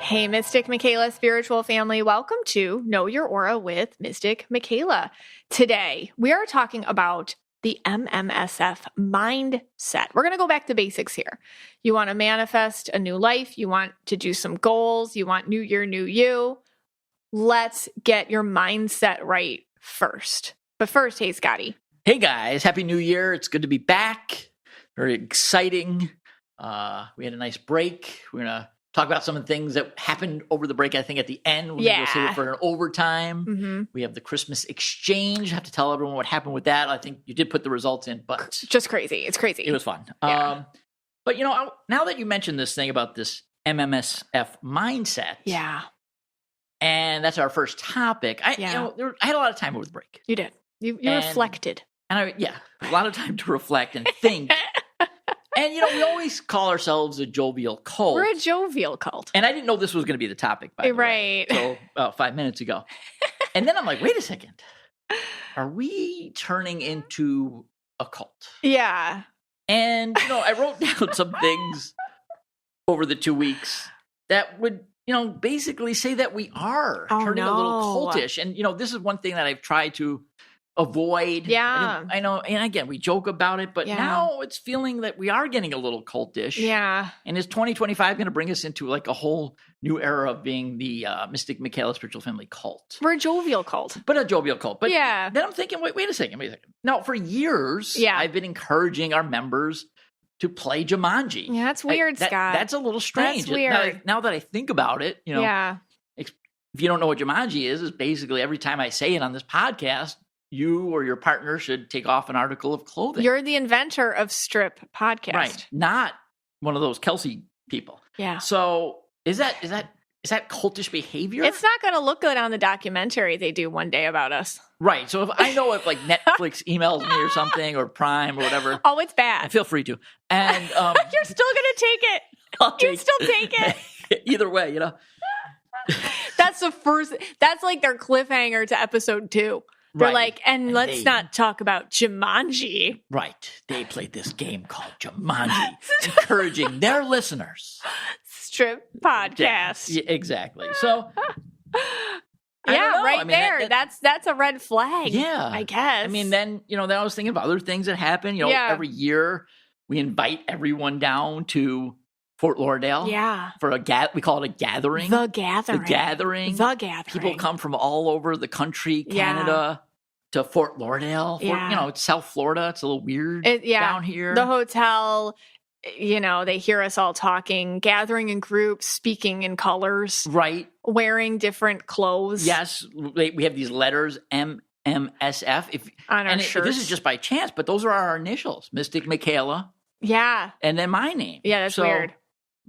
Hey, Mystic Michaela spiritual family. Welcome to Know Your Aura with Mystic Michaela. Today, we are talking about the MMSF mindset. We're going to go back to basics here. You want to manifest a new life. You want to do some goals. You want new year, new you. Let's get your mindset right first. But first, hey, Scotty. Hey, guys. Happy New Year. It's good to be back. Very exciting. We had a nice break. We're going to talk about some of the things that happened over the break. I think at the end, we're going to save it for an overtime. Mm-hmm. We have the Christmas exchange. I have to tell everyone what happened with that. I think you did put the results in, but just crazy. It's crazy. It was fun. Yeah. But you know, now that you mentioned this thing about this MMSF mindset, and that's our first topic. I had a lot of time over the break. You did. You reflected, and a lot of time to reflect and think. And, you know, we always call ourselves a jovial cult. We're a jovial cult. And I didn't know this was going to be the topic, by the way. So, about 5 minutes ago. And then I'm like, wait a second. Are we turning into a cult? Yeah. And, you know, I wrote down some things over the 2 weeks that would, you know, basically say that we are turning a little cultish. And, you know, this is one thing that I've tried to avoid. Yeah. I know. And again, we joke about it, but now it's feeling that we are getting a little cultish. Yeah. And is 2025 going to bring us into like a whole new era of being the Mystic Michaela spiritual family cult? We're a jovial cult. But a jovial cult. But then I'm thinking, wait a second. Now, for years, I've been encouraging our members to play Jumanji. Yeah, that's weird, Scott. That's a little strange. That's weird. Now that I think about it, you know, if you don't know what Jumanji is basically every time I say it on this podcast, you or your partner should take off an article of clothing. You're the inventor of Strip Podcast. Right. Not one of those Kelsey people. Yeah. So is that cultish behavior? It's not going to look good on the documentary they do one day about us. Right. So if like Netflix emails me or something or Prime or whatever. Oh, it's bad. Feel free to. And you're still going to take it. You still take it. Either way, you know. That's like their cliffhanger to episode 2. They're like, and let's not talk about Jumanji. Right. They played this game called Jumanji, encouraging their listeners. Strip Podcast. Yeah, exactly. So, that's a red flag. Yeah. I guess. I mean, then I was thinking of other things that happen. You know, every year we invite everyone down to Fort Lauderdale. Yeah. For we call it a gathering. The gathering. People come from all over the country, Canada, to Fort Lauderdale. It's South Florida. It's a little weird down here. The hotel, they hear us all talking, gathering in groups, speaking in colors. Right. Wearing different clothes. Yes. We have these letters, MMSF. On our shirts. This is just by chance, but those are our initials. Mystic Michaela. Yeah. And then my name. Yeah, that's weird.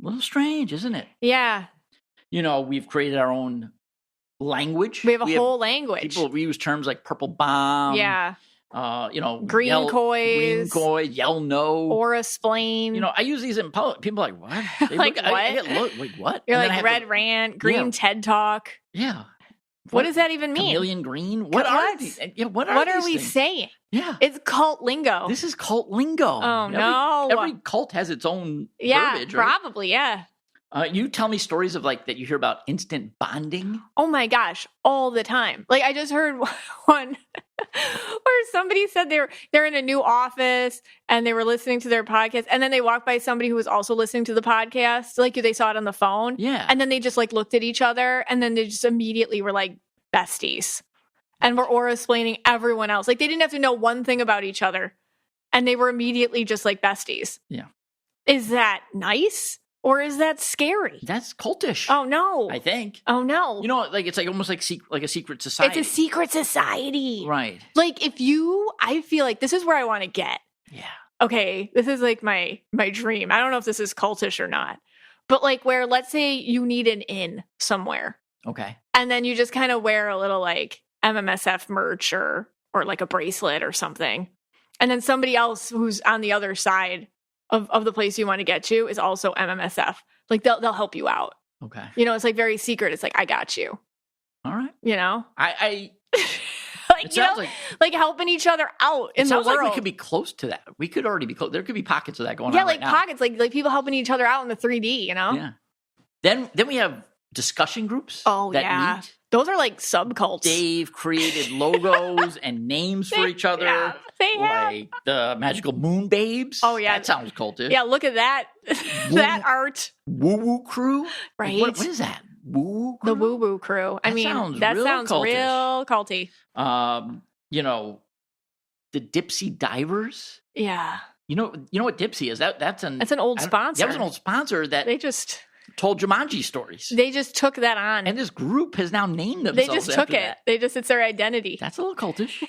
A little strange, isn't it? Yeah. We've created our own language. We have a whole language. People use terms like purple bomb. Yeah. Green coys, yell no, aura splain. I use these in public. People are like, what? Like what? Like what? You're like red rant, green TED talk. Yeah. What does that even mean? Chameleon green? What are these? What are we saying? Yeah. It's cult lingo. This is cult lingo. Oh, no. Every cult has its own verbiage, right? Probably, yeah. You tell me stories of that you hear about instant bonding. Oh my gosh, all the time. Like I just heard one where somebody said they're in a new office and they were listening to their podcast, and then they walked by somebody who was also listening to the podcast. Like they saw it on the phone. Yeah. And then they just looked at each other, and then they just immediately were like besties. And we're aura-splaining everyone else. Like they didn't have to know one thing about each other. And they were immediately just like besties. Yeah. Is that nice? Or is that scary? That's cultish. Oh, no. I think. Oh, no. It's like almost like a secret society. It's a secret society. Right. Like I feel like this is where I want to get. Yeah. Okay. This is like my dream. I don't know if this is cultish or not. But where, let's say you need an in somewhere. Okay. And then you just kind of wear a little MMSF merch or like a bracelet or something. And then somebody else who's on the other side of the place you want to get to is also MMSF. Like they'll help you out. Okay. It's like very secret. It's like, I got you. All right. I like, like helping each other out in the world. Like we could be close to that. We could already be close. There could be pockets of that going on. Yeah, like right pockets, like people helping each other out in the 3D, Yeah. Then we have discussion groups. Oh, that yeah. meet. Those are like subcults. They've created logos and names for each other. Yeah, they have. Like the magical moon babes. Oh, yeah. That sounds cultish. Yeah, look at that. That art. Woo Woo Crew? Right. What is that? Woo Woo Crew? The Woo Woo Crew. That sounds real culty. The Dipsy Divers. Yeah. You know what Dipsy is? That's an old sponsor. That was an old sponsor that told Jumanji stories. They just took that on. And this group has now named themselves. They just took it. That. It's their identity. That's a little cultish.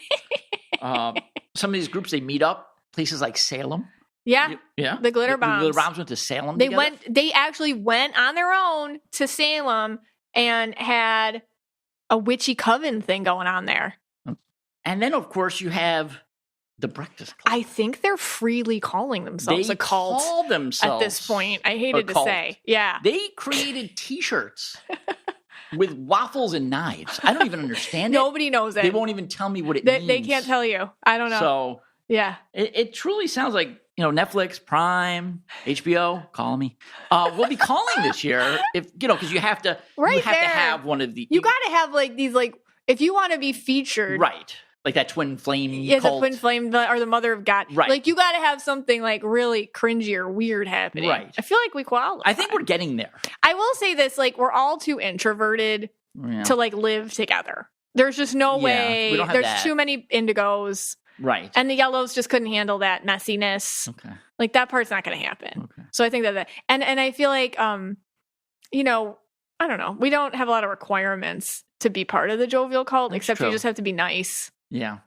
Some of these groups, they meet up places like Salem. Yeah. Yeah. The Glitter Bombs. The Glitter Bombs went to Salem together. They actually went on their own to Salem and had a witchy coven thing going on there. And then, of course, you have the Breakfast Club. I think they're freely calling themselves a cult. They call themselves at this point. I hated to say. Yeah. They created T-shirts with waffles and knives. I don't even understand it. Nobody knows it. They won't even tell me what it means. They can't tell you. I don't know. So, yeah. It truly sounds like, Netflix, Prime, HBO, call me. We'll be calling this year because you have to have one of the. You got to have these if you want to be featured. Right. Like that twin flame the cult. twin flame or the mother of God. Right. You got to have something really cringy or weird happening. Right. I feel like we qualify. I think we're getting there. I will say this, we're all too introverted to live together. There's just no way. We don't have There's too many indigos. Right. And the yellows just couldn't handle that messiness. Okay. That part's not going to happen. Okay. So I think that and I feel like, I don't know. We don't have a lot of requirements to be part of the Jovial cult, except you just have to be nice. Yeah.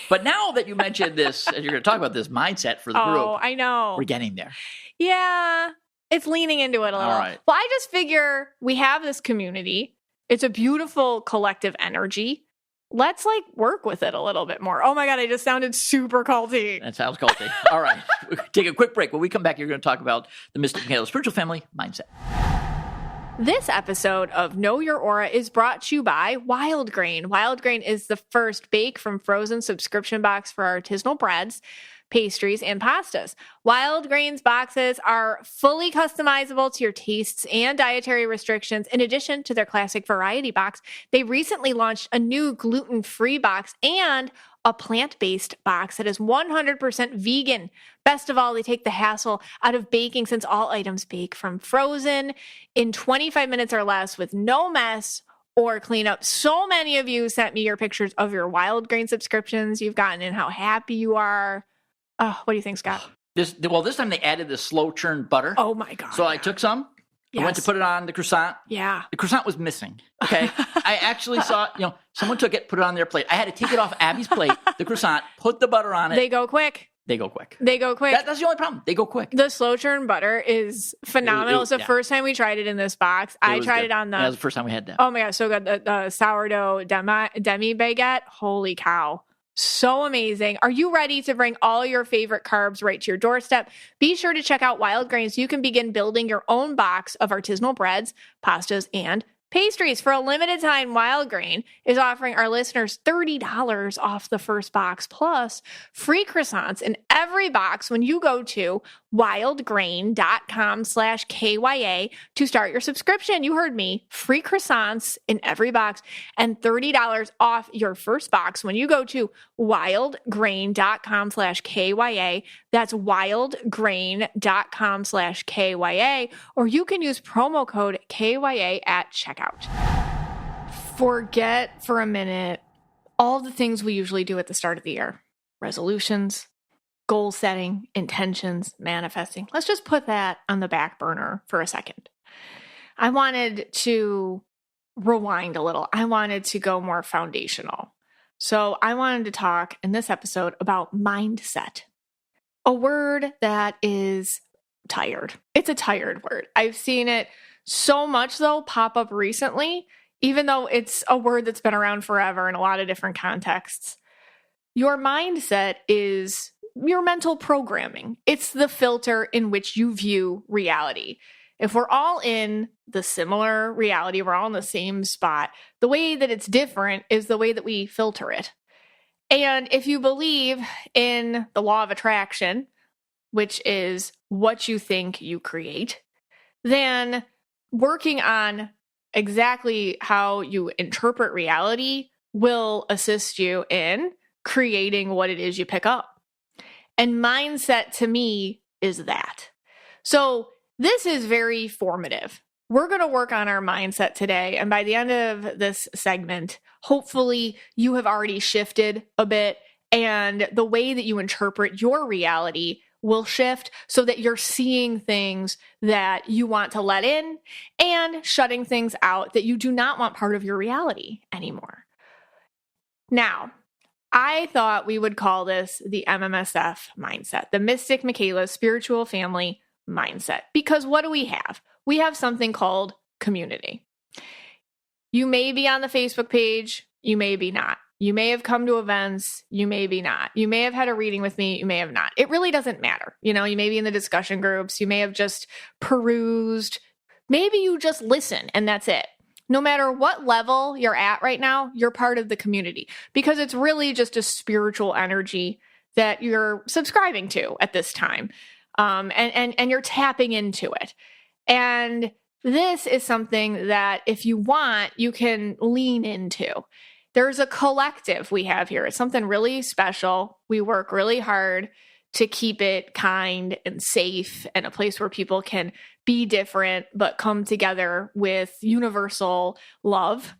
But now that you mentioned this, and you're going to talk about this mindset for the group. Oh, I know. We're getting there. Yeah. It's leaning into it a little. All right. Well, I just figure we have this community. It's a beautiful collective energy. Let's work with it a little bit more. Oh my God, I just sounded super culty. That sounds culty. All right. Take a quick break. When we come back, you're going to talk about the Mystic Michaela Spiritual Family Mindset. This episode of Know Your Aura is brought to you by Wild Grain. Wild Grain is the first bake from frozen subscription box for artisanal breads, pastries, and pastas. Wild Grain's boxes are fully customizable to your tastes and dietary restrictions. In addition to their classic variety box, they recently launched a new gluten-free box and a plant-based box that is 100% vegan. Best of all, they take the hassle out of baking since all items bake from frozen in 25 minutes or less with no mess or cleanup. So many of you sent me your pictures of your Wild Grain subscriptions you've gotten and how happy you are. Oh, what do you think, Scott? This time they added the slow churn butter. Oh my God. So I took some. Yes. I went to put it on the croissant. Yeah. The croissant was missing. Okay. I actually saw, someone took it, put it on their plate. I had to take it off Abby's plate, the croissant, put the butter on it. They go quick. That's the only problem. They go quick. The slow churn butter is phenomenal. It's the first time we tried it in this box. I tried it on that was the first time we had that. Oh my God, so good. The sourdough demi baguette. Holy cow. So amazing. Are you ready to bring all your favorite carbs right to your doorstep? Be sure to check out Wild Grain so you can begin building your own box of artisanal breads, pastas, and pastries. For a limited time, Wild Grain is offering our listeners $30 off the first box, plus free croissants in every box when you go to wildgrain.com/KYA to start your subscription. You heard me. Free croissants in every box and $30 off your first box when you go to wildgrain.com/KYA. That's wildgrain.com/KYA, or you can use promo code KYA at checkout. Forget for a minute all the things we usually do at the start of the year. Resolutions, goal setting, intentions, manifesting. Let's just put that on the back burner for a second. I wanted to rewind a little. I wanted to go more foundational. So I wanted to talk in this episode about mindset, a word that is tired. It's a tired word. I've seen it so much, though, pop up recently, even though it's a word that's been around forever in a lot of different contexts. Your mindset is your mental programming. It's the filter in which you view reality. If we're all in the similar reality, we're all in the same spot, the way that it's different is the way that we filter it. And if you believe in the law of attraction, which is what you think you create, then working on exactly how you interpret reality will assist you in creating what it is you pick up. And mindset to me is that. So this is very formative. We're going to work on our mindset today. And by the end of this segment, hopefully you have already shifted a bit and the way that you interpret your reality will shift so that you're seeing things that you want to let in and shutting things out that you do not want part of your reality anymore. Now, I thought we would call this the MMSF mindset, the Mystic Michaela Spiritual Family Mindset, because what do we have? We have something called community. You may be on the Facebook page, you may be not. You may have come to events, you may be not. You may have had a reading with me, you may have not. It really doesn't matter. You may be in the discussion groups, you may have just perused, maybe you just listen and that's it. No matter what level you're at right now, you're part of the community because it's really just a spiritual energy that you're subscribing to at this time. And you're tapping into it. And this is something that if you want, you can lean into. There's a collective we have here. It's something really special. We work really hard to keep it kind and safe and a place where people can be different, but come together with universal love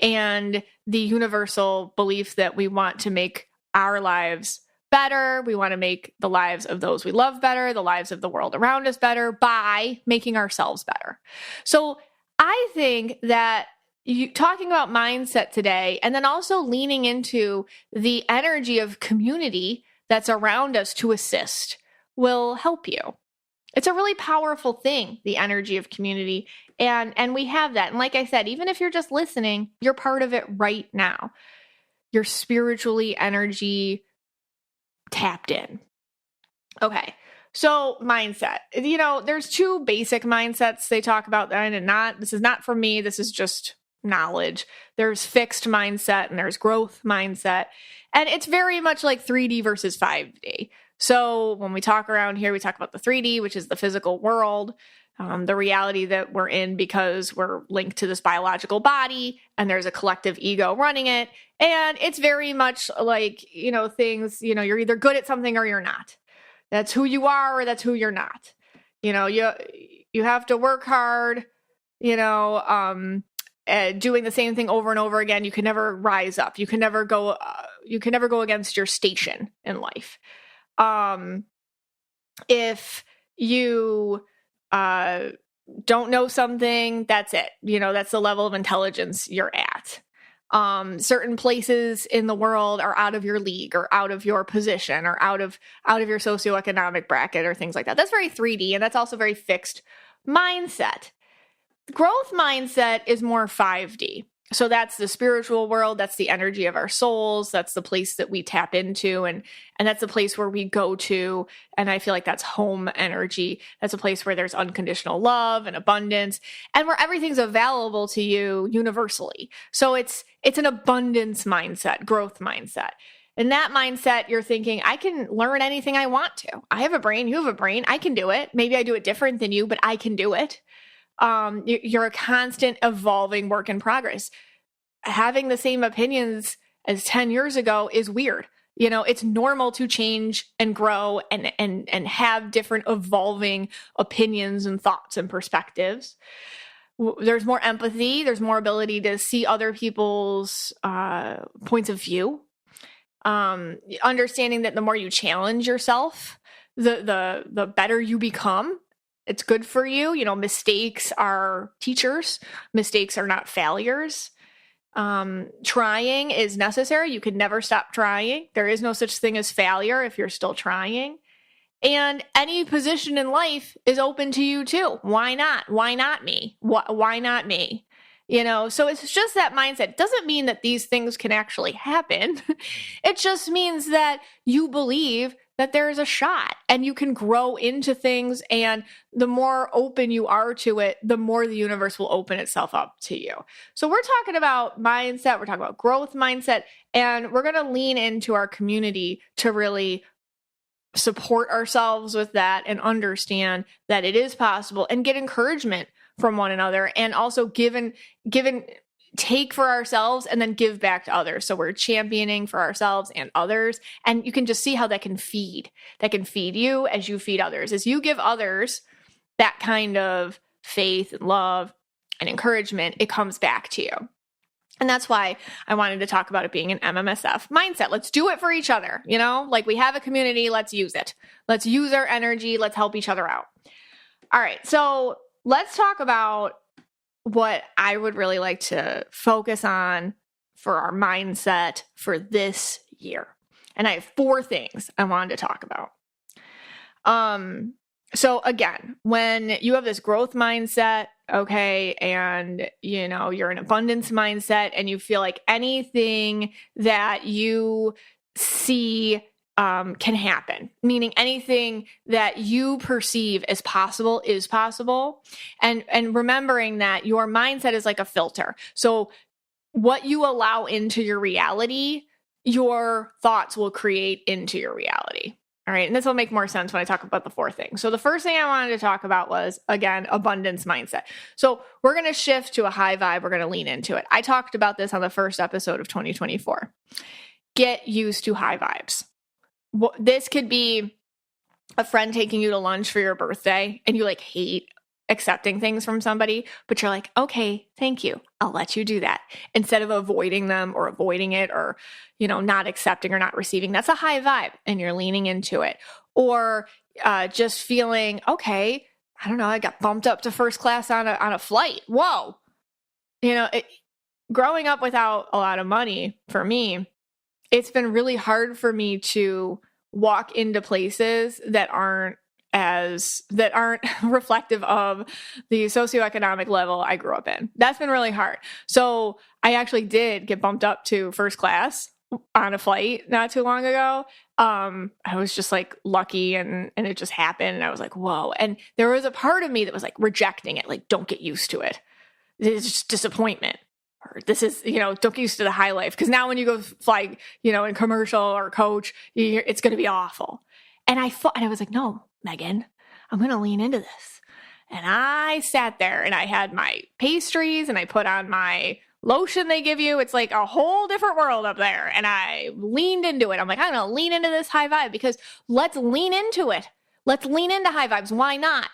and the universal belief that we want to make our lives better. We want to make the lives of those we love better, the lives of the world around us better by making ourselves better. So I think that talking about mindset today, and then also leaning into the energy of community that's around us to assist will help you. It's a really powerful thing, the energy of community. And we have that. And like I said, even if you're just listening, you're part of it right now. You're spiritually energy tapped in. Okay. So mindset, there's two basic mindsets they talk about that, and this is not from me. This is just knowledge. There's fixed mindset and there's growth mindset. And it's very much like 3D versus 5D. So when we talk around here, we talk about the 3D, which is the physical world, the reality that we're in because we're linked to this biological body and there's a collective ego running it. And it's very much like, things, you're either good at something or you're not. That's who you are or that's who you're not. You have to work hard, doing the same thing over and over again. You can never rise up. You can never go against your station in life. If you don't know something, that's it. That's the level of intelligence you're at. Certain places in the world are out of your league or out of your position or out of your socioeconomic bracket or things like that. That's very 3D, and that's also very fixed mindset. Growth mindset is more 5D. So that's the spiritual world. That's the energy of our souls. That's the place that we tap into. And that's the place where we go to. And I feel like that's home energy. That's a place where there's unconditional love and abundance and where everything's available to you universally. So it's an abundance mindset, growth mindset. In that mindset, you're thinking, I can learn anything I want to. I have a brain. You have a brain. I can do it. Maybe I do it different than you, but I can do it. You're a constant evolving work in progress. Having the same opinions as 10 years ago is weird. It's normal to change and grow and have different evolving opinions and thoughts and perspectives. There's more empathy. There's more ability to see other people's points of view. Understanding that the more you challenge yourself, the better you become. It's good for you. Mistakes are teachers. Mistakes are not failures. Trying is necessary. You can never stop trying. There is no such thing as failure if you're still trying. And any position in life is open to you too. Why not? Why not me? Why not me? So it's just that mindset. It doesn't mean that these things can actually happen. It just means that you believe that there is a shot and you can grow into things. And the more open you are to it, the more the universe will open itself up to you. So we're talking about mindset. We're talking about growth mindset, and we're going to lean into our community to really support ourselves with that and understand that it is possible and get encouragement from one another, and also take for ourselves and then give back to others. So we're championing for ourselves and others. And you can just see how that can feed you as you feed others. As you give others that kind of faith and love and encouragement, it comes back to you. And that's why I wanted to talk about it being an MMSF mindset. Let's do it for each other. Like we have a community, let's use it. Let's use our energy. Let's help each other out. All right. So let's talk about what I would really like to focus on for our mindset for this year. And I have 4 things I wanted to talk about. So again, when you have this growth mindset, okay, and you're an abundance mindset and you feel like anything that you see can happen, meaning anything that you perceive as possible is possible. And remembering that your mindset is like a filter. So what you allow into your reality, your thoughts will create into your reality. All right. And this will make more sense when I talk about the 4 things. So the first thing I wanted to talk about was, again, abundance mindset. So we're going to shift to a high vibe. We're going to lean into it. I talked about this on the first episode of 2024. Get used to high vibes. This could be a friend taking you to lunch for your birthday and you hate accepting things from somebody, but you're like, okay, thank you. I'll let you do that. Instead of avoiding them or avoiding it or, not accepting or not receiving, that's a high vibe and you're leaning into it. Or just feeling, okay, I don't know, I got bumped up to first class on a flight. Whoa. Growing up without a lot of money for me, it's been really hard for me to walk into places that aren't reflective of the socioeconomic level I grew up in. That's been really hard. So I actually did get bumped up to first class on a flight not too long ago. I was just lucky and it just happened. And I was like, whoa. And there was a part of me that was rejecting it. Don't get used to it. It's just disappointment. Or this is, don't get used to the high life. Because now when you go fly, in commercial or coach, it's going to be awful. And I was like, no, Megan, I'm going to lean into this. And I sat there and I had my pastries and I put on my lotion they give you. It's like a whole different world up there. And I leaned into it. I'm like, I'm going to lean into this high vibe because let's lean into it. Let's lean into high vibes. Why not?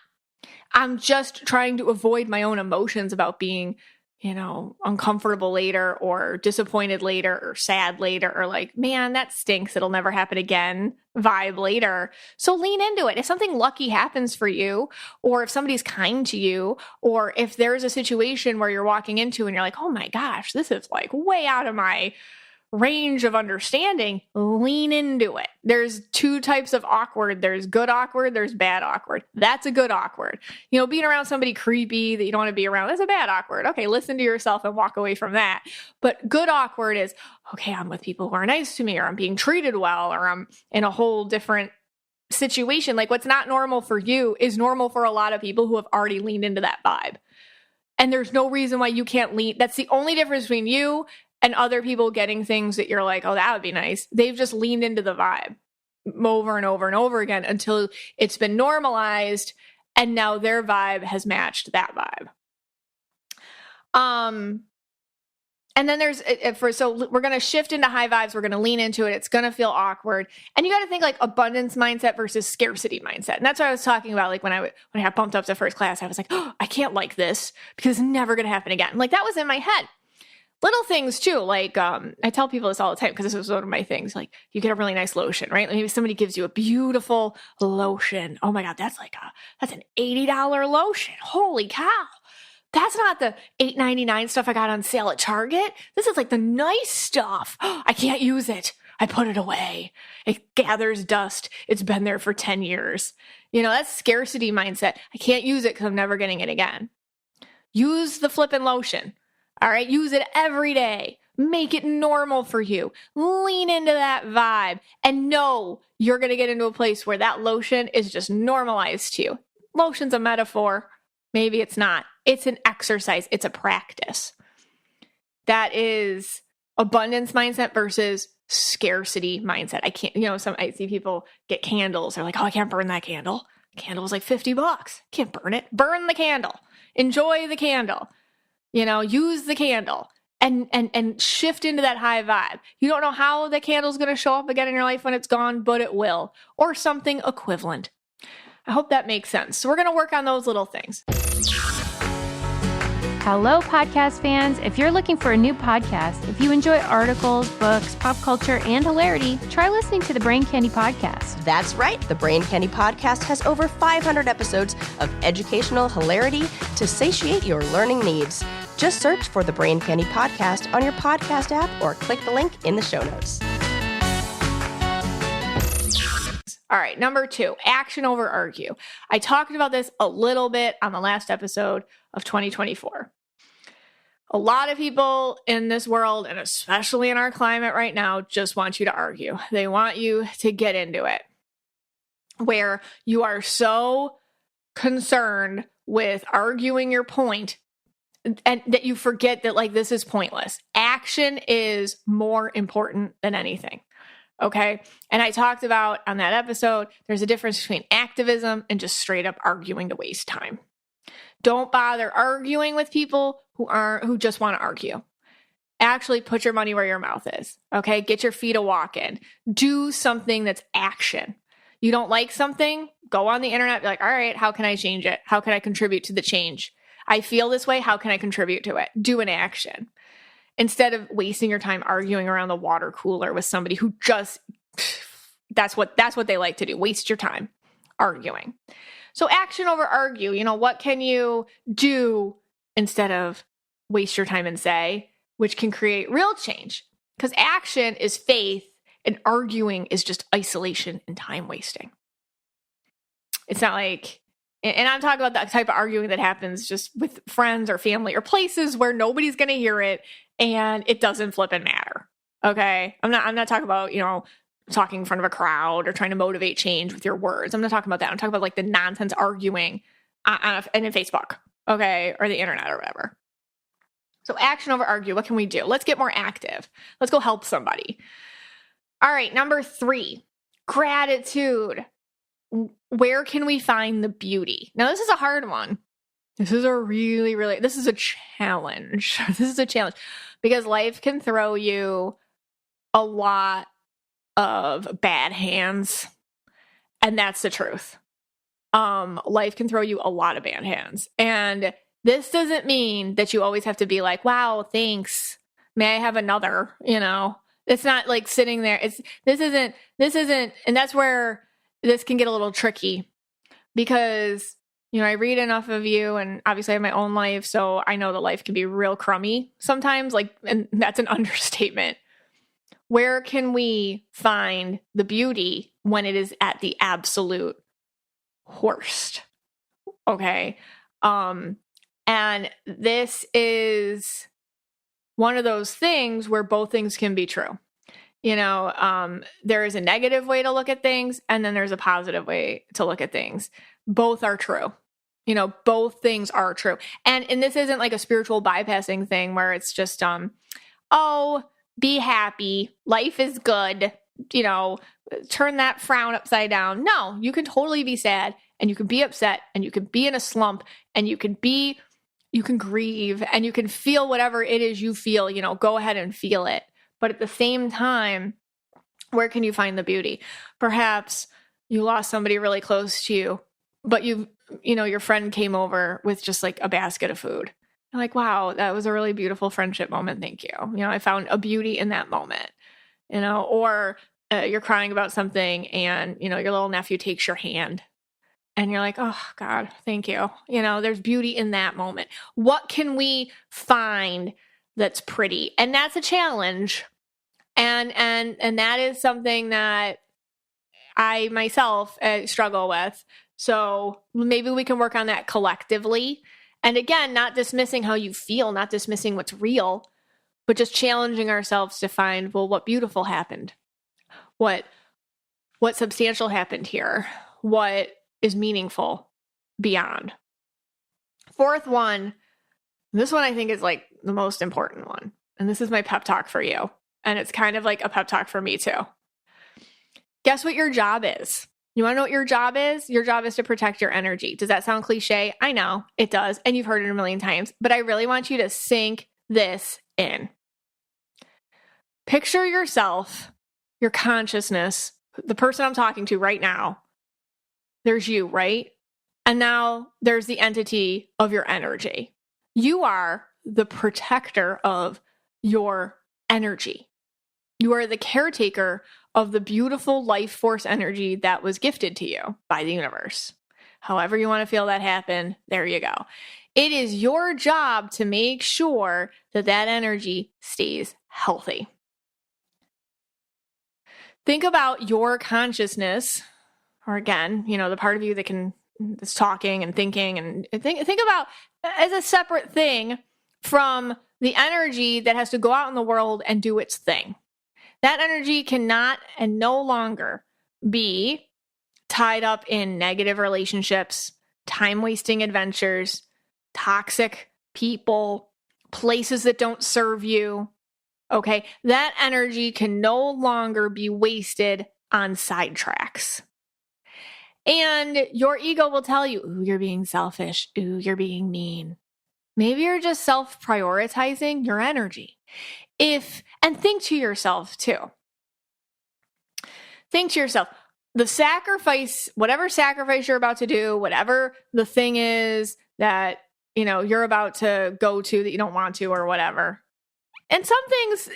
I'm just trying to avoid my own emotions about being uncomfortable later or disappointed later or sad later or man, that stinks. It'll never happen again vibe later. So lean into it. If something lucky happens for you, or if somebody's kind to you, or if there's a situation where you're walking into and you're like, oh my gosh, this is way out of my range of understanding, lean into it. There's 2 types of awkward. There's good awkward. There's bad awkward. That's a good awkward. Being around somebody creepy that you don't want to be around, that's a bad awkward. Okay, listen to yourself and walk away from that. But good awkward is, okay, I'm with people who are nice to me, or I'm being treated well, or I'm in a whole different situation. What's not normal for you is normal for a lot of people who have already leaned into that vibe. And there's no reason why you can't lean. That's the only difference between you and other people getting things that you're like, oh, that would be nice. They've just leaned into the vibe over and over and over again until it's been normalized. And now their vibe has matched that vibe. And then so we're going to shift into high vibes. We're going to lean into it. It's going to feel awkward. And you got to think abundance mindset versus scarcity mindset. And that's what I was talking about. When I got bumped up to first class, I was like, oh, I can't like this because it's never going to happen again. That was in my head. Little things too, I tell people this all the time because this was one of my things. You get a really nice lotion, right? Maybe somebody gives you a beautiful lotion. Oh my God, that's an $80 lotion. Holy cow. That's not the $8.99 stuff I got on sale at Target. This is the nice stuff. I can't use it. I put it away. It gathers dust. It's been there for 10 years. That's scarcity mindset. I can't use it because I'm never getting it again. Use the flippin' lotion. All right, use it every day. Make it normal for you. Lean into that vibe and know you're going to get into a place where that lotion is just normalized to you. Lotion's a metaphor. Maybe it's not. It's an exercise. It's a practice. That is abundance mindset versus scarcity mindset. I can't, I see people get candles. They're like, oh, I can't burn that candle. Candle was like $50. Can't burn it. Burn the candle. Enjoy the candle. Use the candle and shift into that high vibe. You don't know how the candle's going to show up again in your life when it's gone, but it will, or something equivalent. I hope that makes sense. So we're going to work on those little things. Hello, podcast fans. If you're looking for a new podcast, if you enjoy articles, books, pop culture, and hilarity, try listening to the Brain Candy Podcast. That's right. The Brain Candy Podcast has over 500 episodes of educational hilarity to satiate your learning needs. Just search for the Brain Candy Podcast on your podcast app or click the link in the show notes. All right, number 2, action over argue. I talked about this a little bit on the last episode of 2024. A lot of people in this world, and especially in our climate right now, just want you to argue. They want you to get into it, where you are so concerned with arguing your point and that you forget that, like, this is pointless. Action is more important than anything. Okay. And I talked about on that episode, there's a difference between activism and just straight up arguing to waste time. Don't bother arguing with people who just want to argue. Actually put your money where your mouth is. Okay. Get your feet a walk in. Do something that's action. You don't like something, go on the internet, be like, all right, how can I change it? How can I contribute to the change? I feel this way. How can I contribute to it? Do an action. Instead of wasting your time arguing around the water cooler with somebody who just, that's what they like to do. Waste your time arguing. So action over argue. What can you do instead of waste your time and say, which can create real change? Because action is faith and arguing is just isolation and time wasting. It's not like, and I'm talking about that type of arguing that happens just with friends or family or places where nobody's going to hear it and it doesn't flip and matter. Okay. I'm not talking about, talking in front of a crowd or trying to motivate change with your words. I'm not talking about that. I'm talking about like the nonsense arguing and in Facebook, okay, or the internet or whatever. So action over argue. What can we do? Let's get more active. Let's go help somebody. All right. Number 3, gratitude. Where can we find the beauty? Now, this is a hard one. This is this is a challenge. This is a challenge because life can throw you a lot of bad hands. And that's the truth. Life can throw you a lot of bad hands. And this doesn't mean that you always have to be like, wow, thanks. May I have another, It's not like sitting there. This isn't, and that's where this can get a little tricky because, I read enough of you and obviously I have my own life. So I know that life can be real crummy sometimes, and that's an understatement. Where can we find the beauty when it is at the absolute worst? Okay. And this is one of those things where both things can be true. There is a negative way to look at things, and then there's a positive way to look at things. Both are true. Both things are true. And this isn't like a spiritual bypassing thing where it's just, be happy. Life is good. Turn that frown upside down. No, you can totally be sad and you can be upset and you can be in a slump and you can grieve and you can feel whatever it is you feel, go ahead and feel it. But at the same time, where can you find the beauty? Perhaps you lost somebody really close to you, but your friend came over with just like a basket of food. You're like, wow, that was a really beautiful friendship moment. Thank you. I found a beauty in that moment, or you're crying about something and, your little nephew takes your hand and you're like, oh God, thank you. There's beauty in that moment. What can we find that's pretty? And that's a challenge. And that is something that I myself struggle with. So maybe we can work on that collectively. And again, not dismissing how you feel, not dismissing what's real, but just challenging ourselves to find, well, what beautiful happened? What substantial happened here? What is meaningful beyond? 4th one, this one I think is like the most important one. And this is my pep talk for you. And it's kind of like a pep talk for me too. Guess what your job is? You want to know what your job is? Your job is to protect your energy. Does that sound cliche? I know it does. And you've heard it a million times, but I really want you to sink this in. Picture yourself, your consciousness, the person I'm talking to right now. There's you, right? And now there's the entity of your energy. You are the protector of your energy. You are the caretaker of the beautiful life force energy that was gifted to you by the universe. However you want to feel that happen, there you go. It is your job to make sure that that energy stays healthy. Think about your consciousness, or again, the part of you that's talking and thinking, and think about as a separate thing from the energy that has to go out in the world and do its thing. That energy cannot and no longer be tied up in negative relationships, time-wasting adventures, toxic people, places that don't serve you. Okay, that energy can no longer be wasted on sidetracks. And your ego will tell you, ooh, you're being selfish. Ooh, you're being mean. Maybe you're just self-prioritizing your energy. And think to yourself too. Think to yourself, the sacrifice, whatever sacrifice you're about to do, whatever the thing is that, you're about to go to that you don't want to or whatever. And some things,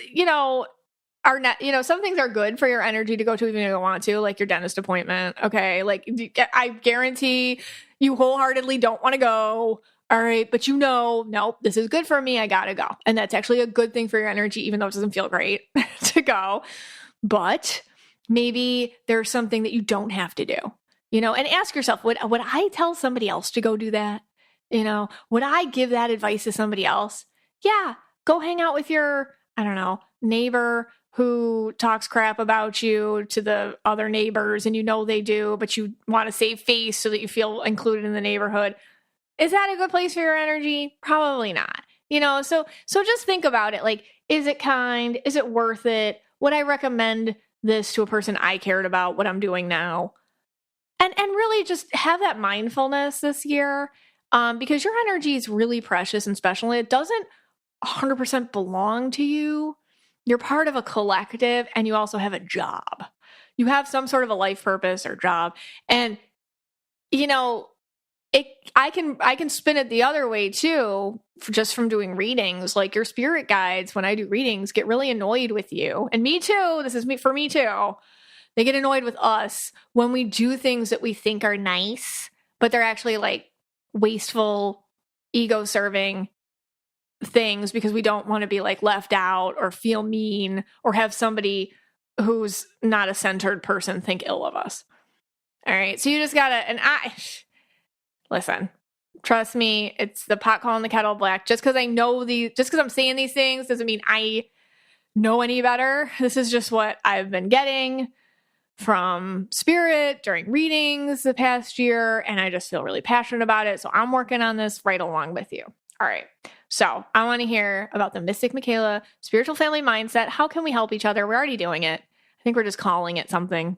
are not, some things are good for your energy to go to even if you don't want to, like your dentist appointment. Okay. Like I guarantee you wholeheartedly don't want to go. All right. But nope, this is good for me. I gotta go. And that's actually a good thing for your energy, even though it doesn't feel great to go. But maybe there's something that you don't have to do, and ask yourself, would I tell somebody else to go do that? Would I give that advice to somebody else? Yeah. Go hang out with your, neighbor who talks crap about you to the other neighbors, and they do, but you want to save face so that you feel included in the neighborhood. Is that a good place for your energy? Probably not. So just think about it. Like, is it kind? Is it worth it? Would I recommend this to a person I cared about, what I'm doing now? And really just have that mindfulness this year, because your energy is really precious and special. It doesn't 100% belong to you. You're part of a collective, and you also have a job. You have some sort of a life purpose or job. And, I can spin it the other way too, just from doing readings. Like your spirit guides, when I do readings, get really annoyed with you. And me too. This is for me too. They get annoyed with us when we do things that we think are nice, but they're actually like wasteful, ego-serving things because we don't want to be like left out or feel mean or have somebody who's not a centered person think ill of us. All right. So you just gotta, listen, trust me, it's the pot calling the kettle black. Just because I'm saying these things doesn't mean I know any better. This is just what I've been getting from spirit during readings the past year, and I just feel really passionate about it. So I'm working on this right along with you. All right. So I want to hear about the Mystic Michaela spiritual family mindset. How can we help each other? We're already doing it. I think we're just calling it something.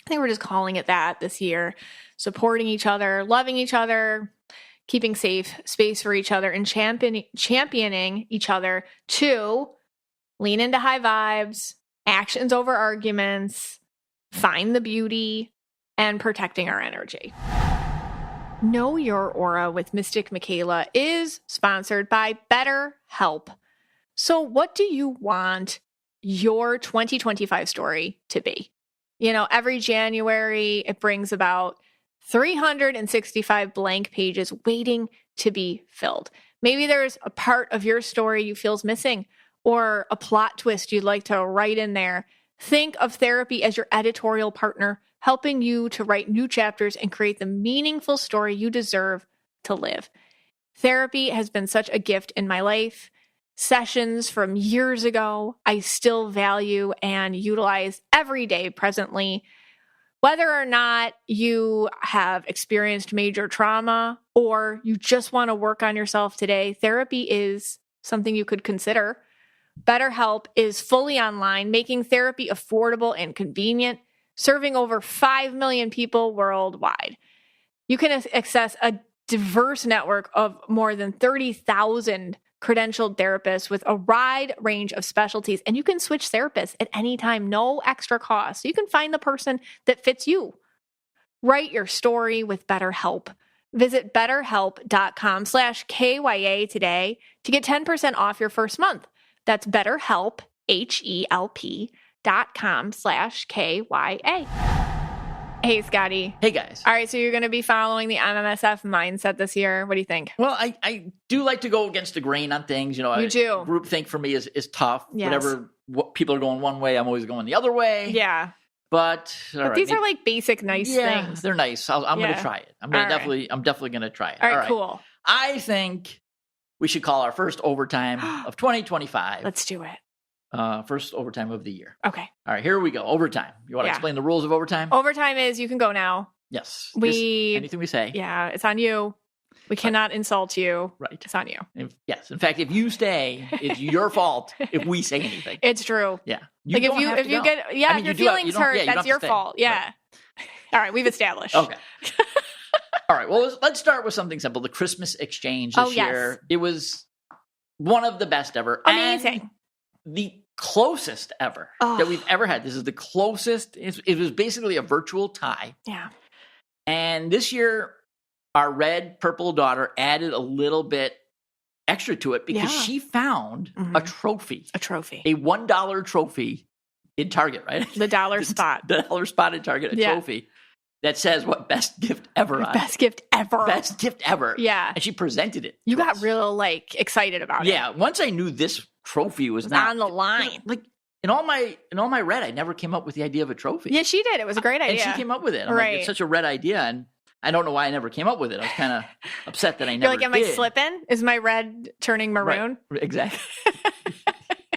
I think we're just calling it that this year. Supporting each other, loving each other, keeping safe space for each other, and championing each other to lean into high vibes, actions over arguments, find the beauty, and protecting our energy. Know Your Aura with Mystic Michaela is sponsored by BetterHelp. So what do you want your 2025 story to be? Every January, it brings about 365 blank pages waiting to be filled. Maybe there's a part of your story you feel's missing or a plot twist you'd like to write in there. Think of therapy as your editorial partner, helping you to write new chapters and create the meaningful story you deserve to live. Therapy has been such a gift in my life. Sessions from years ago, I still value and utilize every day presently. Whether or not you have experienced major trauma or you just want to work on yourself today, therapy is something you could consider. BetterHelp is fully online, making therapy affordable and convenient. serving over 5 million people worldwide. You can access a diverse network of more than 30,000 credentialed therapists with a wide range of specialties, and you can switch therapists at any time, no extra cost. So you can find the person that fits you. Write your story with BetterHelp. Visit betterhelp.com/KYA today to get 10% off your first month. That's BetterHelp, HELP.com/KYA. Hey, Scotty. Hey, guys. All right, so you're going to be following the MMSF mindset this year. What do you think? Well, I do like to go against the grain on things. You do. Groupthink for me is tough. Yes. People are going one way, I'm always going the other way. Yeah. But these are like basic nice things. They're nice. I'm going to try it. I'm definitely going to try it. All right, cool. I think we should call our first overtime of 2025. Let's do it. First overtime of the year. Okay. All right, here we go. Overtime. You want to explain the rules of overtime? Overtime is you can go now. Yes. Anything we say. Yeah, it's on you. We cannot insult you. Right. It's on you. Yes. In fact, if you stay, it's your fault if we say anything. It's true. Yeah. If your feelings hurt, that's your fault. Yeah. Right. All right, we've established. Okay. All right. Well, let's start with something simple. The Christmas exchange this year. It was one of the best ever. Amazing. And the closest ever that we've ever had. This is the closest. It was basically a virtual tie. Yeah. And this year, our red purple daughter added a little bit extra to it because she found a trophy. A trophy. A $1 trophy in Target, right? The dollar spot. The dollar spot in Target, a trophy that says what best gift ever on. Best gift ever. Best gift ever. Yeah. And she presented it. You got real excited about it. Yeah. Once I knew this trophy was on the line. Like in all my red, I never came up with the idea of a trophy. Yeah, she did. It was a great idea. And she came up with it. I'm like, it's such a red idea, and I don't know why I never came up with it. I was kind of upset that I never did. You're like, am I slipping? Is my red turning maroon? Right. Exactly.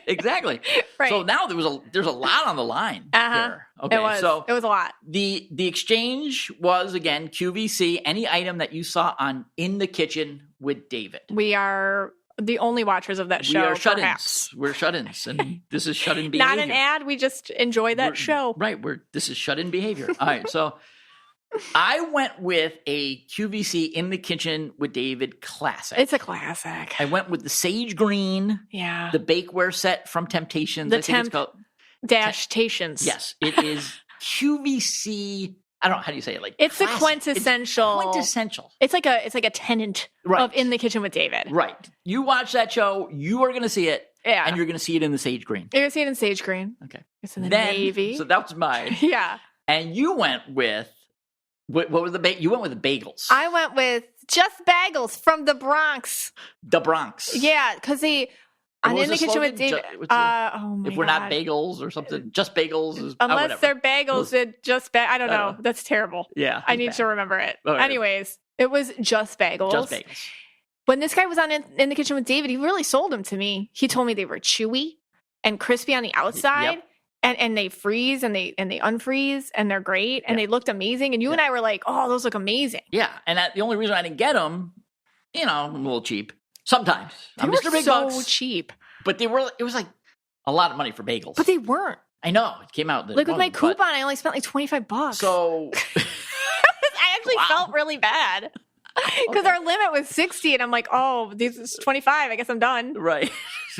Exactly. Right. So now there's a lot on the line here. Okay. It was a lot. The exchange was, again, QVC, any item that you saw on In the Kitchen with David. We are the only watchers of that show. We are shut-ins. Perhaps. We're shut-ins, and this is shut-in behavior. Not an ad. We just enjoy that show. Right. This is shut-in behavior. All right. So I went with a QVC In the Kitchen with David classic. It's a classic. I went with the sage green. Yeah. The bakeware set from Temptations. The I think it's called Dash-tations. Yes. It is QVC. I don't know, how do you say it? Like it's classic. The quintessential. It's quintessential. It's like a tenant of In the Kitchen with David. Right. You watch that show, you are going to see it. Yeah. And you're going to see it in the sage green. You're going to see it in sage green. Okay. It's in the navy. So that was mine. Yeah. And you went with, what was you went with the bagels. I went with Just Bagels from the Bronx. The Bronx. Yeah, because In the Kitchen with David. If we're not bagels or something, just bagels is unless they're bagels, I don't know. That's terrible. Yeah, I need to remember it. Right. Anyways, it was Just Bagels. Just Bagels. When this guy was on In the Kitchen with David, he really sold them to me. He told me they were chewy and crispy on the outside. Yep. And they freeze and they unfreeze and they're great and they looked amazing. And you and I were like, oh, those look amazing. Yeah. And the only reason I didn't get them, I'm a little cheap. Sometimes. They were so cheap. But it was like a lot of money for bagels. But they weren't. I know. It came out. Like with my coupon, I only spent like $25. So I actually felt really bad. Because our limit was 60 and I'm like, oh, this is 25. I guess I'm done. Right.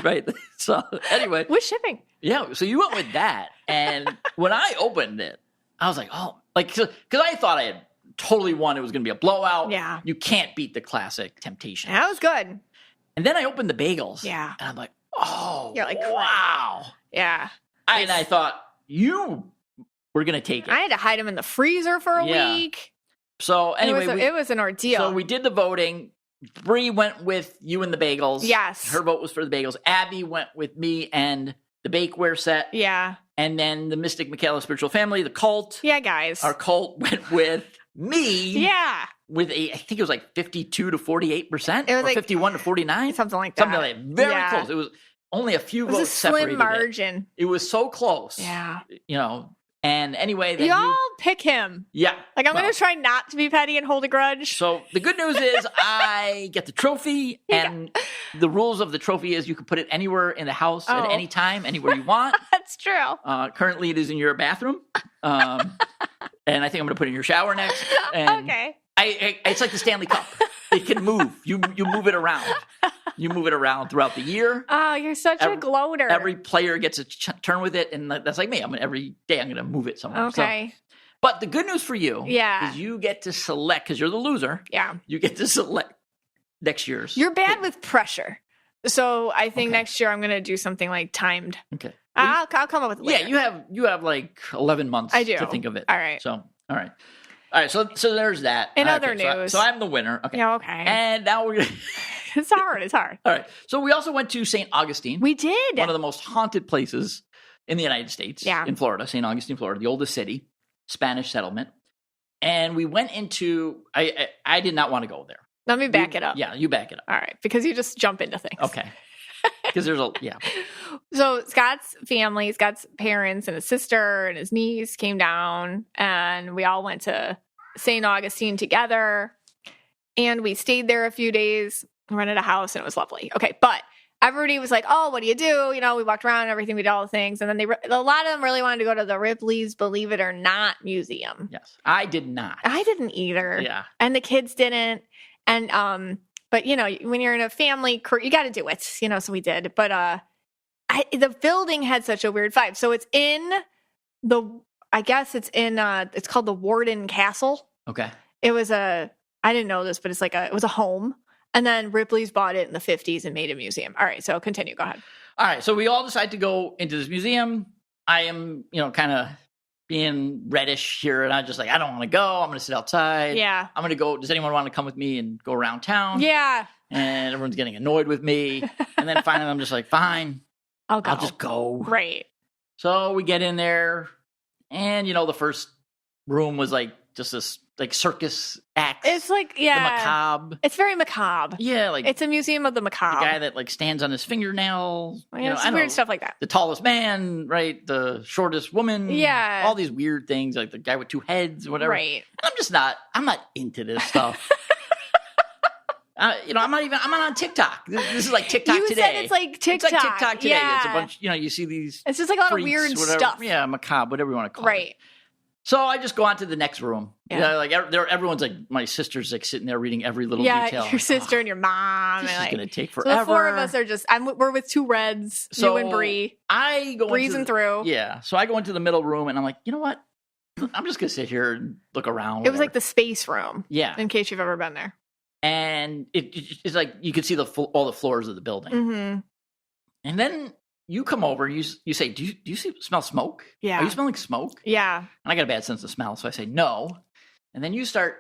Right. So anyway. With shipping. Yeah. So you went with that. And when I opened it, I was like, oh, because I thought I had totally won. It was going to be a blowout. Yeah. You can't beat the classic Temptation. That was good. And then I opened the bagels. Yeah. And I'm like, oh, you're like, wow. Yeah. And I thought you were going to take it. I had to hide them in the freezer for a week. So anyway, it was an ordeal. So we did the voting. Bree went with you and the bagels. Yes. Her vote was for the bagels. Abby went with me and the bakeware set. Yeah. And then the Mystic Michaela Spiritual Family, the cult. Yeah, guys. Our cult went with me. Yeah. With I think it was like 52 to 48%. It was or 51 to 49. Something like that. Something like that. Very close. It was only a few votes separated. It was a slim margin. It was so close. Yeah. And anyway, then Y'all pick him. Yeah. Like, I'm going to try not to be petty and hold a grudge. So the good news is I get the trophy, and the rules of the trophy is you can put it anywhere in the house at any time, anywhere you want. That's true. Currently, it is in your bathroom. And I think I'm going to put it in your shower next. And okay. It's like the Stanley Cup. It can move. You move it around. You move it around throughout the year. Oh, you're such a gloater. Every player gets a turn with it, and that's like me. Every day I'm going to move it somewhere. Okay. So, but the good news for you is you get to select, because you're the loser. Yeah. You get to select next year's. You're bad with pressure. So I think next year I'm going to do something like timed. Okay. I'll come up with it later. Yeah, you have like 11 months to think of it. All right. So, all right. So there's that. In other news. So I'm the winner. Okay. Yeah, okay. And now we're going to... It's hard. All right. So we also went to St. Augustine. We did. One of the most haunted places in the United States. Yeah. In Florida, St. Augustine, Florida, the oldest city, Spanish settlement. And we went into... I did not want to go there. Let me back it up. Yeah, you back it up. All right. Because you just jump into things. Okay. Because there's So Scott's family, Scott's parents and his sister and his niece came down, and we all went to St. Augustine together, and we stayed there a few days, rented a house, and it was lovely. Okay. But everybody was like, oh, what do? You know, we walked around and everything, we did all the things. And then a lot of them really wanted to go to the Ripley's Believe It or Not museum. Yes. I did not. I didn't either. Yeah. And the kids didn't. And, but you know, when you're in a family crew, you got to do it, you know, so we did. But, the building had such a weird vibe. So it's in it's called the Warden Castle. Okay. It was I didn't know this, but it's like it was a home. And then Ripley's bought it in the 50s and made a museum. All right. So continue. Go ahead. All right. So we all decide to go into this museum. I am, kind of being reddish here. And I'm just like, I don't want to go. I'm going to sit outside. Yeah. I'm going to go. Does anyone want to come with me and go around town? Yeah. And everyone's getting annoyed with me. And then finally I'm just like, fine. I'll just go. Right. So we get in there, and the first room was like just this like circus act. It's like the macabre. It's very macabre. Yeah, like it's a museum of the macabre. The guy that like stands on his fingernails. Weird stuff like that. The tallest man, right? The shortest woman. Yeah. All these weird things, like the guy with two heads, whatever. Right. And I'm not into this stuff. I'm not on TikTok. This is like TikTok you today. You said it's like TikTok. It's like TikTok today. Yeah. It's a bunch, you see these. It's just like a lot freaks, of weird whatever. stuff. Yeah, macabre, whatever you want to call it. Right. So I just go on to the next room. Yeah. Everyone's like, my sister's like sitting there reading every little detail. Yeah, your sister and your mom. This is going to take forever. So the four of us are just, we're with two reds, you and Bree. I go breezing through. Yeah. So I go into the middle room and I'm like, you know what? I'm just going to sit here and look around. It was like the space room. Yeah. In case you've ever been there. And it's like you could see all the floors of the building. Mm-hmm. And then you come over and you say, do you smell smoke? Yeah. Are you smelling smoke? Yeah. And I got a bad sense of smell. So I say, no. And then you start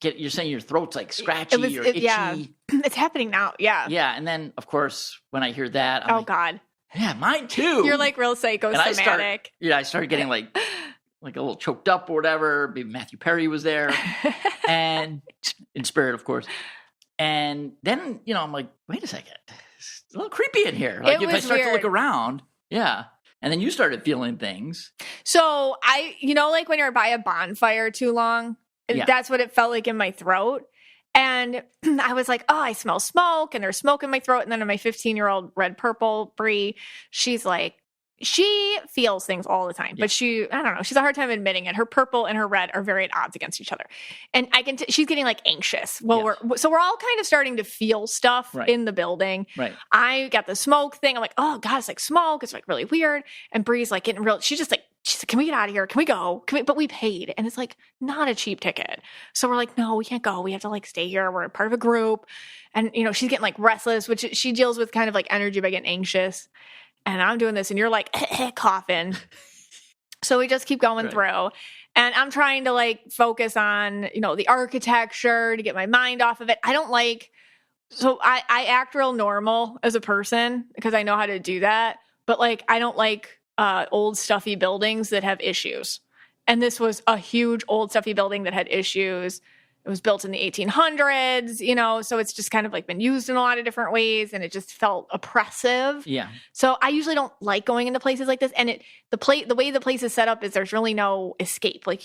you're saying your throat's like scratchy or itchy. Yeah. It's happening now. Yeah. Yeah. And then, of course, when I hear that, I'm like, God. Yeah, mine too. You're like real psychosomatic. I started getting like a little choked up or whatever. Maybe Matthew Perry was there. And in spirit, of course. And then, I'm like, wait a second. It's a little creepy in here. Like if I start to look around. Yeah. And then you started feeling things. So like when you're by a bonfire too long, that's what it felt like in my throat. And I was like, oh, I smell smoke and there's smoke in my throat. And then my 15-year-old red purple Bree, she's like, she feels things all the time, but I don't know. She's a hard time admitting it. Her purple and her red are very at odds against each other. And she's getting like anxious. Well, we're all kind of starting to feel stuff in the building. Right. I got the smoke thing. I'm like, oh God, it's like smoke. It's like really weird. And Bree's like getting real. She's like, can we get out of here? Can we go? But we paid. And it's like not a cheap ticket. So we're like, no, we can't go. We have to like stay here. We're part of a group. And, she's getting like restless, which she deals with kind of like energy by getting anxious. And I'm doing this and you're like coughing. So we just keep going through. And I'm trying to like focus on, the architecture to get my mind off of it. I don't like, so I act real normal as a person because I know how to do that. But like, I don't like old stuffy buildings that have issues. And this was a huge old stuffy building that had issues. It was built in the 1800s, you know, so it's just kind of like been used in a lot of different ways, and it just felt oppressive. Yeah. So I usually don't like going into places like this, and the way the place is set up is there's really no escape. Like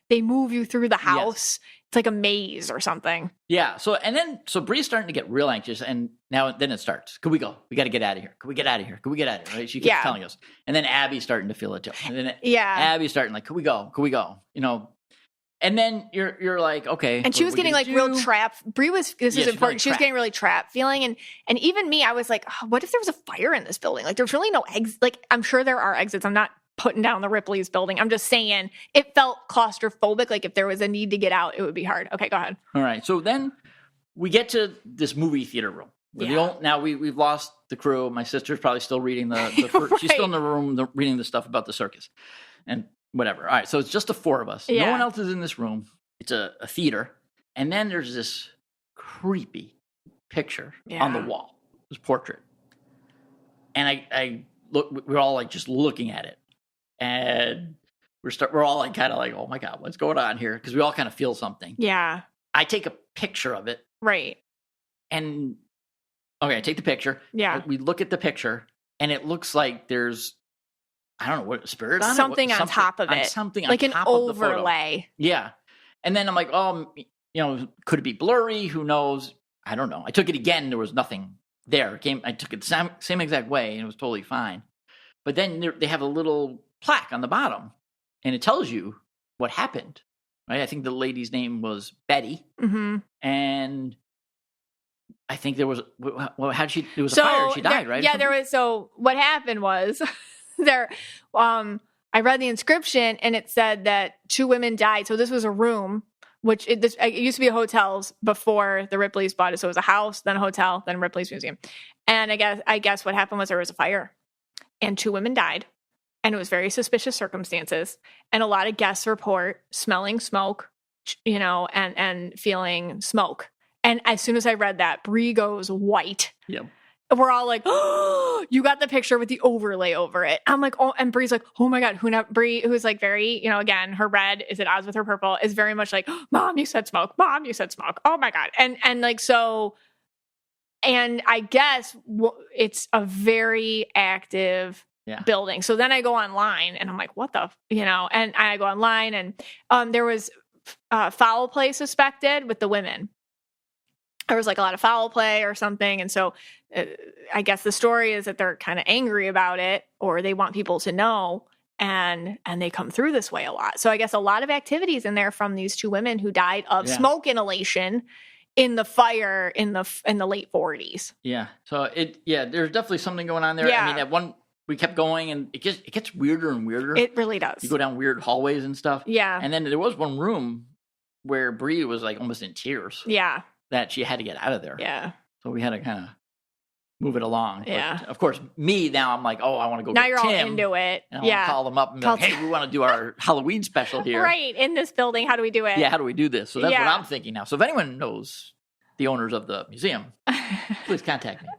they move you through the house. Yes. It's like a maze or something. Yeah. So Bree's starting to get real anxious, and then it starts. Could we go? We got to get out of here. Could we get out of here? Could we get out of here? Right? She keeps telling us. And then Abby's starting to feel it too. And then Abby's starting like, could we go? Could we go? You know. And then you're like, okay. And she was getting like real trapped. Bree was, this is important. She was getting really trapped feeling. And even me, I was like, oh, what if there was a fire in this building? Like there's really no exit. Like I'm sure there are exits. I'm not putting down the Ripley's building. I'm just saying it felt claustrophobic. Like if there was a need to get out, it would be hard. Okay, go ahead. All right. So then we get to this movie theater room. Now we've lost the crew. My sister's probably still reading right. She's still in the room reading the stuff about the circus. And whatever. All right. So it's just the four of us. Yeah. No one else is in this room. It's a theater. And then there's this creepy picture on the wall. This portrait. And I look, we're all like just looking at it. And we're all like kind of like, oh my God, what's going on here? Because we all kind of feel something. Yeah. I take a picture of it. Right. And I take the picture. Yeah. We look at the picture and it looks like there's, I don't know what spirit on something it. On top of it. Something on like top an overlay. Yeah. And then I'm like, could it be blurry? Who knows? I don't know. I took it again. There was nothing there. I took it the same exact way and it was totally fine. But then they have a little plaque on the bottom and it tells you what happened. Right? I think the lady's name was Betty. Mm-hmm. And I think there was, there was a fire. She died, right? Yeah, there was. So what happened was I read the inscription and it said that 2 women died. So this was a room, which it used to be hotels before the Ripley's bought it. So it was a house, then a hotel, then Ripley's Museum. And I guess what happened was there was a fire and 2 women died. And it was very suspicious circumstances. And a lot of guests report smelling smoke, and feeling smoke. And as soon as I read that, Bree goes white. Yep. We're all like, oh, you got the picture with the overlay over it. I'm like, oh, and Bree's like, oh my God, Bree, who's like very, again, her red is at odds with her purple, is very much like, Mom, you said smoke. Mom, you said smoke. Oh my God. And like, so, and I guess it's a very active building. So then I go online and I'm like, what the, and I go online and there was foul play suspected with the women. There was like a lot of foul play or something. And so I guess the story is that they're kind of angry about it or they want people to know and they come through this way a lot. So I guess a lot of activities in there from these 2 women who died of smoke inhalation in the fire in the late 40s. Yeah. So there's definitely something going on there. Yeah. I mean, we kept going and it gets weirder and weirder. It really does. You go down weird hallways and stuff. Yeah. And then there was one room where Bree was like almost in tears. Yeah. That she had to get out of there. Yeah. So we had to kind of move it along. Yeah. But of course, now I'm like, oh, I want to go now get you're Tim, all into it. And I want to call them up and be like, hey, we want to do our Halloween special here. Right. In this building. How do we do it? Yeah. How do we do this? So that's what I'm thinking now. So if anyone knows the owners of the museum, please contact me.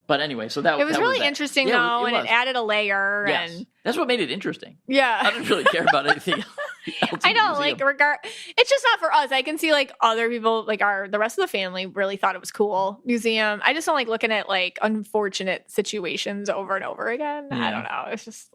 But anyway, so that it was really interesting though, and it added a layer. Yes. And that's what made it interesting. Yeah. I didn't really care about anything else. I know, like it's just not for us. I can see like other people, like the rest of the family really thought it was cool. Museum. I just don't like looking at like unfortunate situations over and over again. Yeah. I don't know. It's just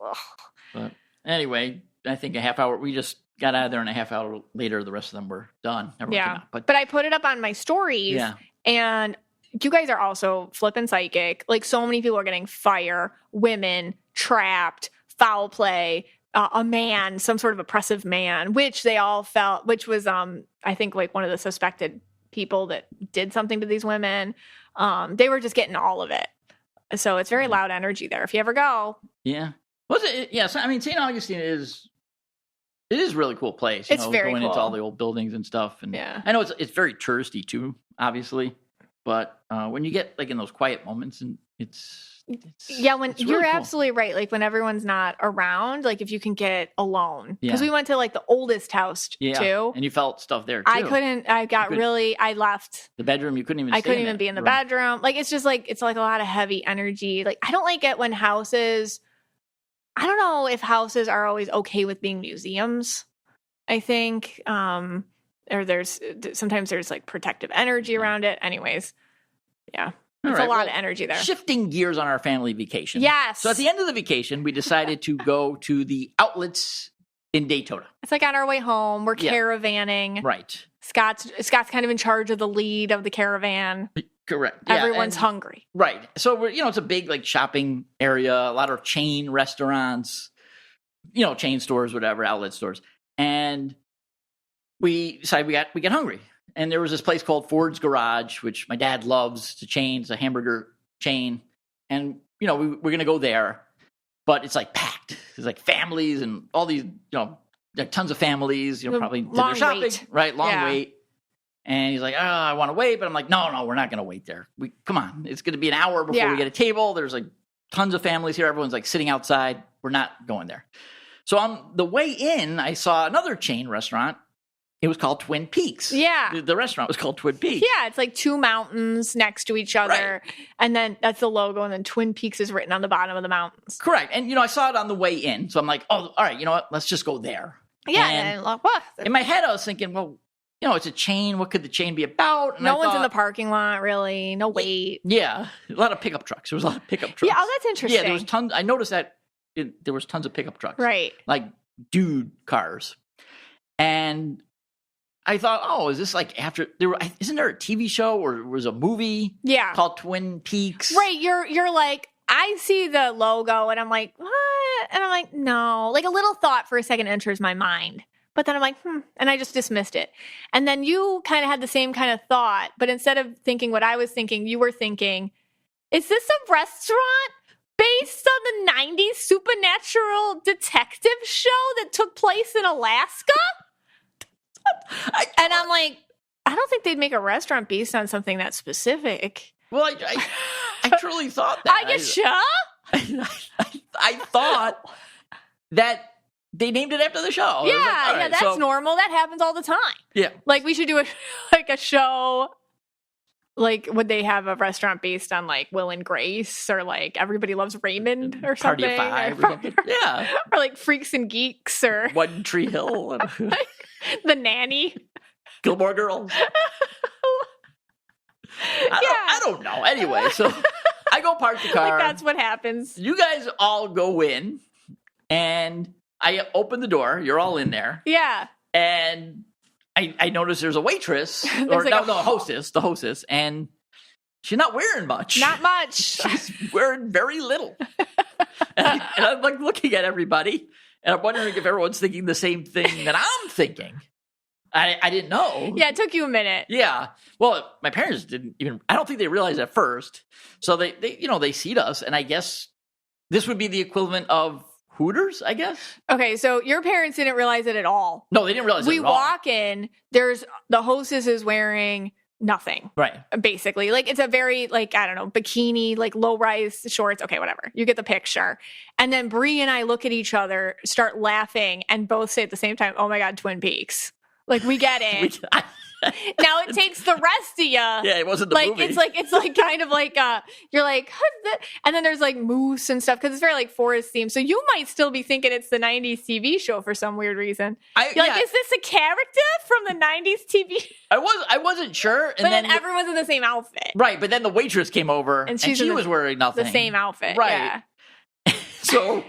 But anyway, I think a half hour, we just got out of there and a half hour later, the rest of them were done. Yeah. But I put it up on my stories and you guys are also flipping psychic. Like so many people are getting fire, women, trapped, foul play, a man, some sort of oppressive man, which they all felt, which was, I think like one of the suspected people that did something to these women. They were just getting all of it. So it's very loud energy there. If you ever go. Yeah. Was it? Yeah. So, I mean, St. Augustine is a really cool place. It's very going cool. into all the old buildings and stuff. And I know it's very touristy too, obviously. But when you get like in those quiet moments and it's when it's you're really cool. absolutely right. Like when everyone's not around, like if you can get alone, because Yeah. we went to like the oldest house too. And you felt stuff there too. I left the bedroom. You couldn't even. I couldn't even be in the bedroom. Like it's just like it's like a lot of heavy energy. Like I don't like it when houses. I don't know if houses are always okay with being museums. I think or sometimes there's like protective energy around it. Anyways, yeah. It's a lot of energy there. Shifting gears on our family vacation. Yes. So at the end of the vacation, we decided to go to the outlets in Daytona. It's like on our way home. We're caravanning. Right. Scott's kind of in charge of the lead of the caravan. Correct. Everyone's hungry. Right. So we're, it's a big like shopping area, a lot of chain restaurants, chain stores, whatever, outlet stores. And we decided we get hungry. And there was this place called Ford's Garage, which my dad loves. It's a chain. It's a hamburger chain. And, we're going to go there. But it's like packed. There's like families and all these, there are tons of families, probably did their shopping. Wait. Right? Long wait. And he's like, oh, I want to wait. But I'm like, no, we're not going to wait there. Come on. It's going to be an hour before we get a table. There's like tons of families here. Everyone's like sitting outside. We're not going there. So on the way in, I saw another chain restaurant. It was called Twin Peaks. Yeah. The restaurant was called Twin Peaks. Yeah, it's like two mountains next to each other. Right. And then that's the logo. And then Twin Peaks is written on the bottom of the mountains. Correct. And, I saw it on the way in. So I'm like, oh, all right, you know what? Let's just go there. Yeah. And what? In my head, I was thinking, well, it's a chain. What could the chain be about? And no one's in the parking lot, really. No wait. Yeah. A lot of pickup trucks. There was a lot of pickup trucks. Yeah. Oh, that's interesting. Yeah, there was tons. I noticed that there was tons of pickup trucks. Right. Like dude cars. And I thought, oh, is this like after isn't there a TV show or was a movie called Twin Peaks? Right. You're like, I see the logo and I'm like, what? And I'm like, no. Like a little thought for a second enters my mind. But then I'm like, and I just dismissed it. And then you kind of had the same kind of thought, but instead of thinking what I was thinking, you were thinking, is this a restaurant based on the 90s supernatural detective show that took place in Alaska? And I'm like, I don't think they'd make a restaurant based on something that specific. Well, I truly thought that. I guess I thought that they named it after the show. Yeah, like, that's normal. That happens all the time. Yeah. Like we should do a show. Like, would they have a restaurant based on like Will and Grace or like Everybody Loves Raymond or something? Party of Five or something. Yeah. Or like Freaks and Geeks or One Tree Hill. The Nanny. Gilmore Girls. I don't know. Anyway, so I go park the car. Like that's what happens. You guys all go in and I open the door. You're all in there. Yeah. And I notice there's a waitress, or like the hostess, and she's not wearing much. Not much. She's wearing very little. and I'm like looking at everybody, and I'm wondering if everyone's thinking the same thing that I'm thinking. I didn't know. Yeah, it took you a minute. Yeah. Well, my parents didn't even, I don't think they realized at first. So they seat us, and I guess this would be the equivalent of Hooters, I guess. Okay, so your parents didn't realize it at all. No, they didn't realize it at all. We walk in, there's the hostess is wearing nothing. Right. Basically. Like it's a very like, I don't know, bikini, like low-rise shorts. Okay, whatever. You get the picture. And then Bree and I look at each other, start laughing, and both say at the same time, oh my God, Twin Peaks. Like we get it. Now it takes the rest of you. Yeah, it wasn't the like movie. It's like kind of like you're like, and then there's like moose and stuff because it's very like forest themed. So you might still be thinking it's the 90s TV show for some weird reason. You're like, is this a character from the 90s TV? I wasn't sure. And but then everyone's in the same outfit. Right, but then the waitress came over and she was wearing nothing. The same outfit. Right. Yeah. So,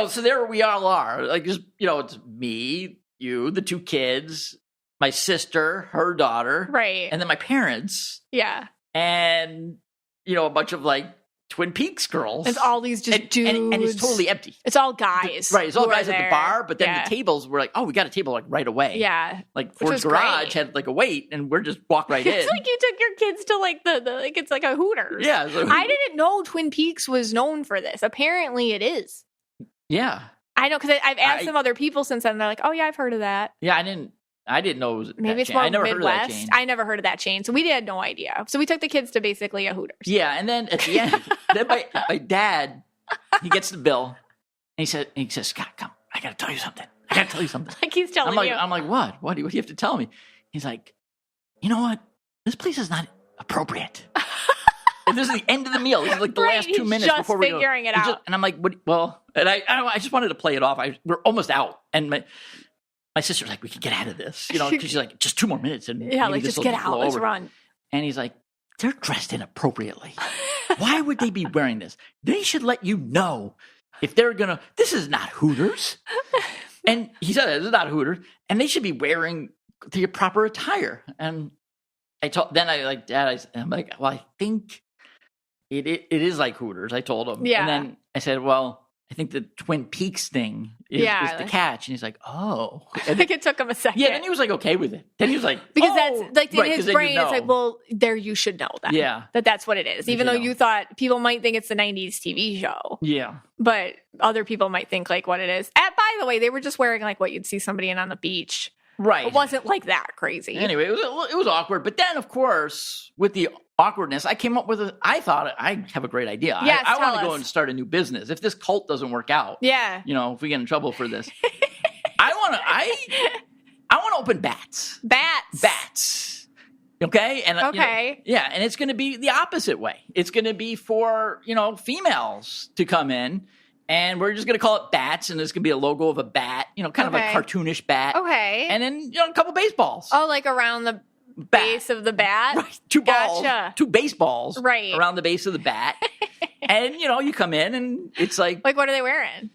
so there we all are. Like just, it's me, you, the two kids, my sister, her daughter. Right. And then my parents. Yeah. And, a bunch of like Twin Peaks girls. It's all these just dudes. And it's totally empty. It's all guys. Right. It's all guys at the bar. But then the tables were like, oh, we got a table like right away. Yeah. Like Ford's Garage had like a wait and we're just walk right in. It's like you took your kids to like like it's like a Hooters. Yeah. I didn't know Twin Peaks was known for this. Apparently it is. Yeah. I know because I've asked some other people since then. And they're like, oh yeah, I've heard of that. Yeah, I didn't know it was maybe it's more Midwest. I never heard of that chain, so we had no idea. So we took the kids to basically a Hooters. Yeah, and then at the end, then my dad, he gets the bill, and he says, Scott, come, I gotta tell you something. Like he's telling you. I'm like, what? What do you have to tell me? He's like, you know what? This place is not appropriate. And this is the end of the meal. This is like the last 2 minutes before we go. Figuring it out. And I'm like, what? Well, and I just wanted to play it off. We're almost out, and my sister's like, we can get out of this, because she's like, just 2 more minutes. And Yeah, like, just get out. Let's run. And he's like, they're dressed inappropriately. Why would they be wearing this? They should let you know if they're going to, this is not Hooters. And he said, this is not Hooters. And they should be wearing the proper attire. And I'm like, well, I think it is like Hooters. I told him. Yeah. And then I said, well, I think the Twin Peaks thing is the catch. And he's like, oh. I think it took him a second. Yeah, and he was like, okay with it. Then he was like, because that's like in his brain, it's like, well, there you should know that. Yeah. That's what it is. Even though you thought people might think it's the 90s TV show. Yeah. But other people might think like what it is. And by the way, they were just wearing like what you'd see somebody in on the beach. Right. It wasn't like that crazy. Anyway, it was awkward. But then, of course, with the awkwardness, I came up with I thought I have a great idea. Yes, I want to go and start a new business. If this cult doesn't work out, if we get in trouble for this, I want to open bats. Bats. Okay? And okay. And it's going to be the opposite way. It's going to be for, females to come in. And we're just going to call it bats, and there's going to be a logo of a bat, kind of a cartoonish bat. Okay. And then, a couple baseballs. Oh, like around the base of the bat? Right. 2 balls. Gotcha. 2 baseballs. Right. Around the base of the bat. And, you come in, and it's like... Like, what are they wearing?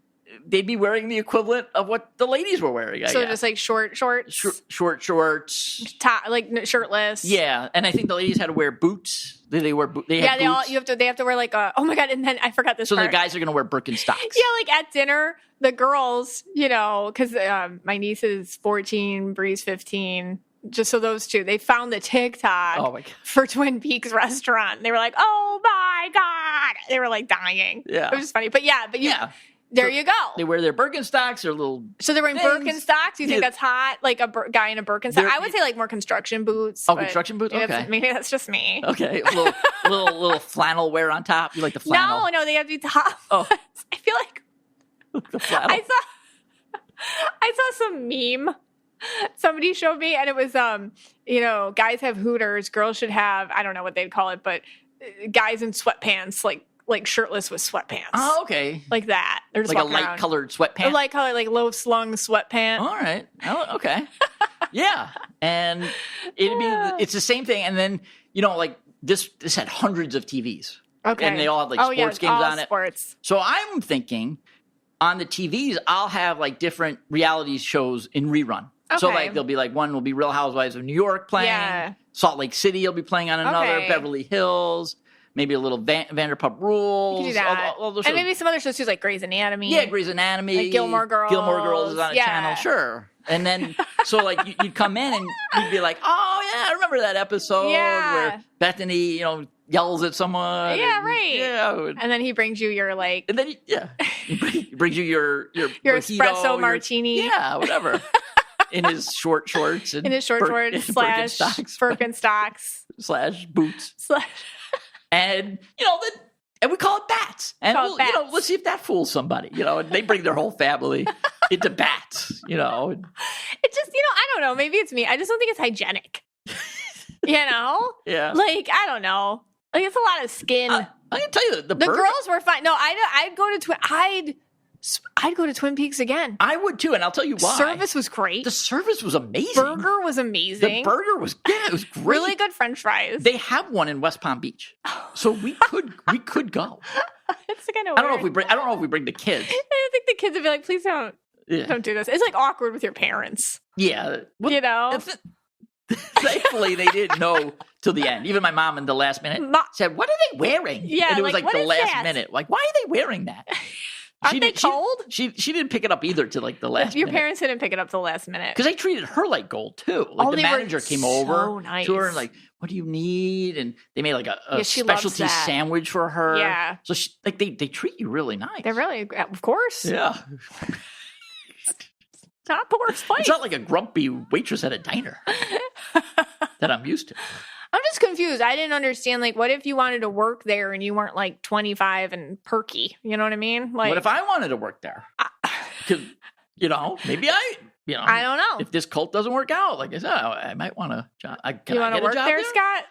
They'd be wearing the equivalent of what the ladies were wearing, I guess. Just like short shorts? Short shorts. Like shirtless. Yeah. And I think the ladies had to wear boots. They wear boots. They have to wear like oh my God. And then I forgot this part. So the guys are going to wear Birkenstocks. Yeah, like at dinner, the girls, because my niece is 14, Bree's 15. Just so those two, they found the TikTok for Twin Peaks restaurant. They were like, oh my God. They were like dying. Yeah. It was just funny. But there you go. They wear their Birkenstocks or little. So they're wearing Birkenstocks. You think that's hot? Like a guy in a Birkenstock? I would say like more construction boots. Oh, construction boots. Okay, maybe that's just me. Okay, a little flannel wear on top. You like the flannel? No, they have to be top. Oh, I feel like the flannel. I saw some meme somebody showed me, and it was guys have Hooters, girls should have, I don't know what they'd call it, but guys in sweatpants, like shirtless with sweatpants. Oh, okay. Like that. They're just like a light-colored sweatpants? A light-colored, like low-slung sweatpants. All right. Oh, okay. Yeah. And it's the same thing. And then, like this had hundreds of TVs. Okay. And they all had like sports games on it. Sports. So I'm thinking on the TVs, I'll have like different reality shows in rerun. Okay. So like there'll be like one will be Real Housewives of New York playing. Yeah. Salt Lake City will be playing on another. Beverly Hills. Maybe a little Vanderpump Rules. You could do that. All those and maybe some other shows too, like Grey's Anatomy. Yeah, Grey's Anatomy. Like Gilmore Girls. Gilmore Girls is on a channel, sure. And then, so like you'd come in and you'd be like, oh yeah, I remember that episode where Bethany, yells at someone. Yeah, right. Yeah. And then he brings you your like. And then he brings you your espresso martini. Yeah, whatever. In his short shorts. And slash Birkenstocks. Slash boots. And, and we call it bats. And, let's see if that fools somebody. And they bring their whole family into bats, It just, I don't know. Maybe it's me. I just don't think it's hygienic. Yeah. Like, I don't know. Like, it's a lot of skin. I can tell you, the girls were fine. No, I'd go to Twin Peaks again. I would too, and I'll tell you why. Service was great. The service was amazing. Burger was amazing. The burger was it was great. Really good French fries. They have one in West Palm Beach, so we could go. It's kind of. I don't know if we bring the kids. I think the kids would be like, please don't do this. It's like awkward with your parents. Yeah, well, thankfully they didn't know till the end. Even my mom in the last minute said, "What are they wearing?" Yeah, and it was like the last minute. Like, why are they wearing that? Aren't they cold? She didn't pick it up either to like the last minute. Your parents didn't pick it up till the last minute. Because they treated her like gold too. Like the manager came over to her and like, what do you need? And they made like a specialty sandwich for her. Yeah. So they treat you really nice. They're really, of course. Yeah. It's not the worst place. It's not like a grumpy waitress at a diner that I'm used to. I'm just confused. I didn't understand, like, what if you wanted to work there and you weren't, like, 25 and perky? You know what I mean? Like, what if I wanted to work there? Because, maybe I don't know. If this cult doesn't work out, like I said, I might want to. You want to work there, Scott?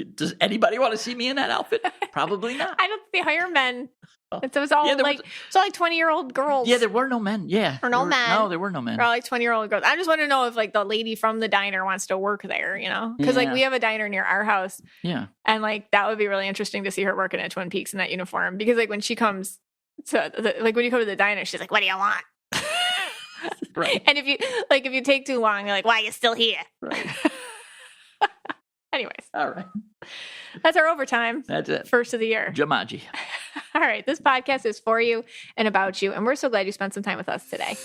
Does anybody want to see me in that outfit? Probably not. I don't think they hire men. Oh. It was all Yeah, like 20-year-old girls. Yeah, there were no men. Yeah. Or no men. No, there were no men. They're all like 20-year-old girls. I just want to know if like the lady from the diner wants to work there, you know? Because like we have a diner near our house. Yeah. And like that would be really interesting to see her working at Twin Peaks in that uniform. Because like when she comes to when you come to the diner, she's like, "What do you want?" Right. And if you take too long, you're like, "Why are you still here?" Right. Anyways. All right. That's our overtime. That's it. First of the year. Jumanji. All right. This podcast is for you and about you. And we're so glad you spent some time with us today.